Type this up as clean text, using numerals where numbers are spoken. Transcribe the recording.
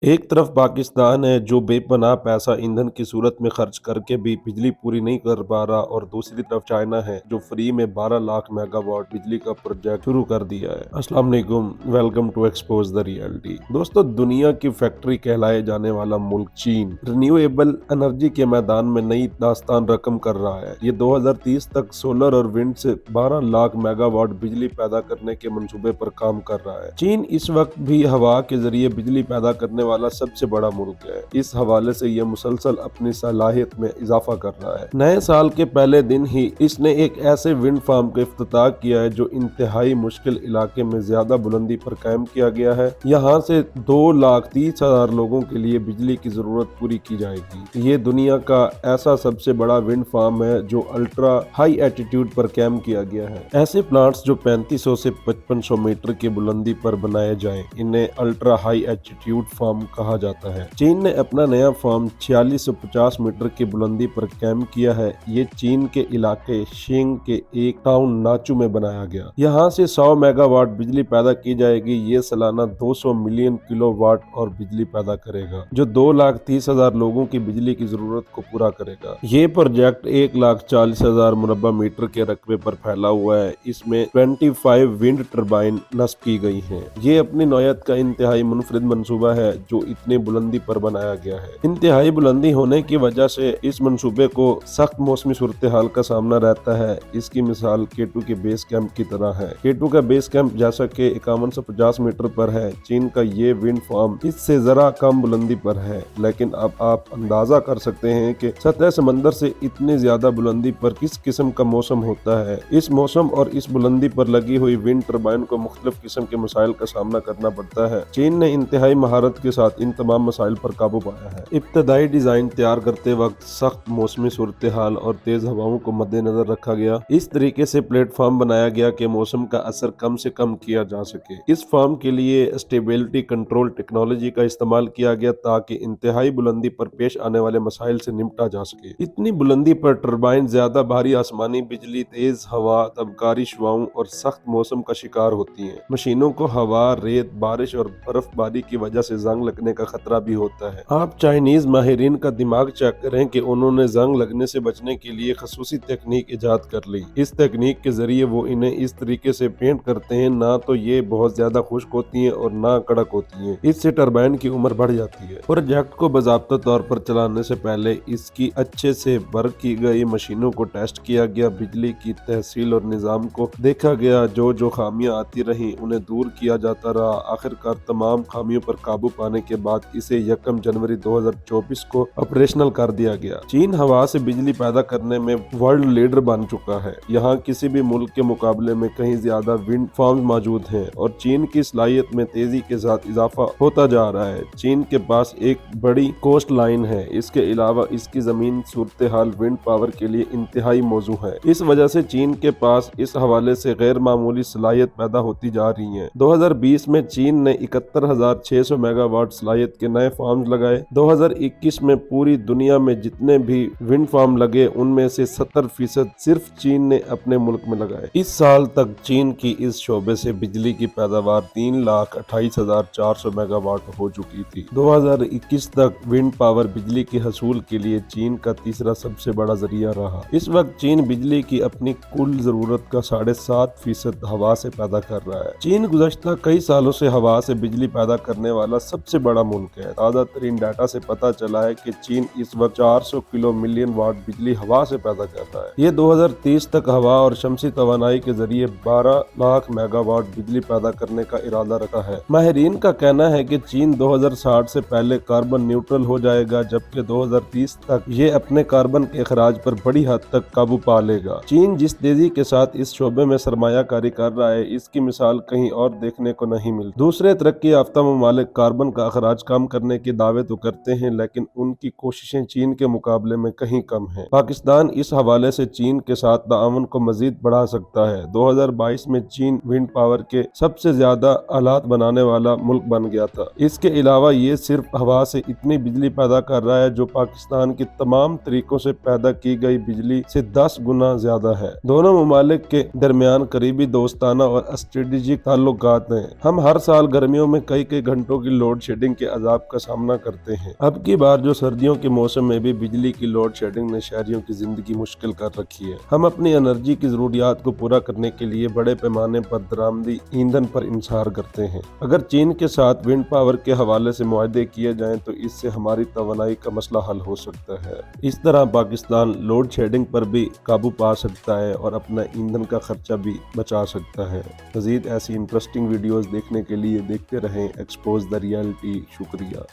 एक तरफ पाकिस्तान है जो बेपनाह पैसा ईंधन की सूरत में खर्च करके भी बिजली पूरी नहीं कर पा रहा और दूसरी तरफ चाइना है जो फ्री में 12 लाख मेगावाट बिजली का प्रोजेक्ट शुरू कर दिया है। अस्सलाम वालेकुम, welcome to expose the reality. दोस्तों, दुनिया की फैक्ट्री कहलाए जाने वाला मुल्क चीन रिन्यूएबल एनर्जी के मैदान में नई दास्तान रकम कर रहा है। ये 2030 तक सोलर और विंड से 12 लाख मेगावाट बिजली पैदा करने के मंसूबे पर काम कर रहा है। चीन इस वक्त भी हवा के जरिए बिजली पैदा करने वाला सबसे बड़ा मुल्क है। इस हवाले से यह मुसलसल अपनी सलाहियत में इजाफा कर रहा है। नए साल के पहले दिन ही इसने एक ऐसे विंड फार्म का इफ्तिताह किया है जो इंतहाई मुश्किल इलाके में ज्यादा बुलंदी पर कायम किया गया है। यहाँ से 2,30,000 लोगों के लिए बिजली की जरूरत पूरी की जाएगी। ये दुनिया का ऐसा सबसे बड़ा विंड फार्म है जो अल्ट्रा हाई एटीट्यूड पर कायम किया गया है। ऐसे प्लांट्स जो 3500 से 5500 मीटर की बुलंदी पर बनाए जाएं, इन्हें अल्ट्रा हाई एटीट्यूड फार्म कहा जाता है। चीन ने अपना नया फार्म 46 से 50 मीटर की बुलंदी पर कायम किया है। ये चीन के इलाके शिंग के एक टाउन नाचू में बनाया गया। यहाँ से 100 मेगावाट बिजली पैदा की जाएगी। ये सालाना 200 मिलियन किलोवाट और बिजली पैदा करेगा जो 2,30,000 लोगों की बिजली की जरूरत को पूरा करेगा। ये प्रोजेक्ट 1,40,000 मुरब्बा मीटर के रकबे पर फैला हुआ है। इसमें 25 विंड टर्बाइन नस्ब की गई हैं। ये अपनी नौयत का इंतहाई मुनफरिद मंसूबा है जो इतनी बुलंदी पर बनाया गया है। इंतहाई बुलंदी होने की वजह से इस मंसूबे को सख्त मौसमी सूरत हाल का सामना रहता है। इसकी मिसाल K2 के बेस कैंप की तरह है। K2 का बेस कैंप जैसा कि 51 से 50 मीटर पर है, चीन का ये विंड फार्म इससे जरा कम बुलंदी पर है। लेकिन अब आप अंदाजा कर सकते हैं कि सतह समंदर से इतनी ज्यादा बुलंदी पर किस किस्म का मौसम होता है। इस मौसम और इस बुलंदी पर लगी हुई विंड टर्बाइन को मुख्तलिफ किस्म के मसाइल का सामना करना पड़ता है। चीन ने इंतहाई महारत के साथ इन तमाम मसाइल पर काबू पाया है। इब्तदाई डिजाइन तैयार करते वक्त सख्त मौसमी सूरत हाल और तेज हवाओं को मद्देनजर रखा गया। इस तरीके से प्लेटफॉर्म बनाया गया कि मौसम का असर कम से कम किया जा सके। इस फार्म के लिए स्टेबिलिटी कंट्रोल टेक्नोलॉजी का इस्तेमाल किया गया ताकि इंतहाई बुलंदी पर पेश आने वाले मसाइल से निपटा जा सके। इतनी बुलंदी पर टर्बाइन ज्यादा भारी आसमानी बिजली, तेज हवा, तबकारी शुआओं और सख्त मौसम का शिकार होती है। मशीनों को हवा, रेत, बारिश और बर्फबारी की वजह से जंग लगने का खतरा भी होता है। आप चाइनीज माहिरीन का दिमाग चेक करें कि उन्होंने जंग लगने से बचने के लिए खसूसी तकनीक इजाद कर ली। इस तकनीक के जरिए वो इन्हें इस तरीके से पेंट करते हैं ना तो ये बहुत ज्यादा खुश्क होती हैं और ना कड़क होती हैं। इससे टरबाइन की उम्र बढ़ जाती है। प्रोजेक्ट को बाज़ाब्ता तौर पर चलाने से पहले इसकी अच्छे से वर्क की गई मशीनों को टेस्ट किया गया। बिजली की तहसील और निजाम को देखा गया। जो खामियां आती रही उन्हें दूर किया जाता रहा। आखिरकार तमाम खामियों पर काबू पाने के बाद इसे 1 जनवरी 2024 को ऑपरेशनल कर दिया गया। चीन हवा से बिजली पैदा करने में वर्ल्ड लीडर बन चुका है। यहाँ किसी भी मुल्क के मुकाबले में कहीं ज्यादा विंड फार्म मौजूद हैं और चीन की सलाहियत में तेजी के साथ इजाफा होता जा रहा है। चीन के पास एक बड़ी कोस्ट लाइन है। इसके अलावा इसकी जमीन सूरत हाल विंड पावर के लिए इंतहाई मौजू है। इस वजह से चीन के पास इस हवाले से गैर मामूली सलाहियत पैदा होती जा रही है। 2020 में चीन ने 71,600 मेगावाट सलाहियत के नए फार्म लगाए। 2021 में पूरी दुनिया में जितने भी विंड फार्म लगे उनमें से 70% सिर्फ चीन ने अपने मुल्क में लगाए। इस साल तक चीन की इस शोबे से बिजली की पैदावार 3,28,400 मेगावाट हो चुकी थी। 2021 तक विंड पावर बिजली के हसूल के लिए चीन का तीसरा सबसे बड़ा जरिया रहा। इस वक्त चीन बिजली की अपनी कुल जरूरत का 7.5% हवा से पैदा कर रहा है। चीन गुज़श्ता कई सालों से हवा से बिजली पैदा करने वाला सबसे बड़ा मुल्क है। ताज़ा तरीन डाटा से पता चला है कि चीन इस वक्त 400 किलो मिलियन वाट बिजली हवा से पैदा कर रहा है। ये 2030 तक हवा और शमसी तवानाई के जरिए 12 लाख मेगावाट बिजली पैदा करने का इरादा रखा है। माहिरीन का कहना है कि चीन 2060 से पहले कार्बन न्यूट्रल हो जाएगा, जबकि 2030 तक ये अपने कार्बन के अखराज पर बड़ी हद तक काबू पा लेगा। चीन जिस तेजी के साथ इस शोबे में सरमायाकारी कर रहा है, इसकी मिसाल कहीं और देखने को नहीं मिलती। दूसरे तरक्की याफ्ता ममालिक कार्बन का अखराज कम करने के दावे तो करते हैं, लेकिन उनकी कोशिशें चीन के मुकाबले में कहीं कम हैं। पाकिस्तान इस हवाले से चीन के साथ ताअवुन को मजीद बढ़ा सकता है। 2022 में चीन विंड पावर के सबसे ज्यादा आलात बनाने वाला मुल्क बन गया था। इसके अलावा ये सिर्फ हवा से इतनी बिजली पैदा कर रहा है जो पाकिस्तान की तमाम तरीकों से पैदा की गई बिजली से 10 गुना ज्यादा है। दोनों ममालिक के दरमियान करीबी दोस्ताना और स्ट्रेटेजिक ताल्लुकात हैं। हम हर साल गर्मियों में कई घंटों की लोड शेडिंग के अजाब का सामना करते हैं। अब की बार जो सर्दियों के मौसम में भी बिजली की लोड शेडिंग ने शहरियों की जिंदगी मुश्किल कर रखी है। हम अपनी एनर्जी की जरूरियात को पूरा करने के लिए बड़े पैमाने पर दरामदी ईंधन पर इंसार करते हैं। अगर चीन के साथ विंड पावर के हवाले से मुआहदे किए जाएं तो इससे हमारी तवानाई का मसला हल हो सकता है। इस तरह पाकिस्तान लोड शेडिंग पर भी काबू पा सकता है और अपना ईंधन का खर्चा भी बचा सकता है। मज़ीद ऐसी इंटरेस्टिंग वीडियोस देखने के लिए देखते रहें एक्सपोज द रियलिटी। शुक्रिया।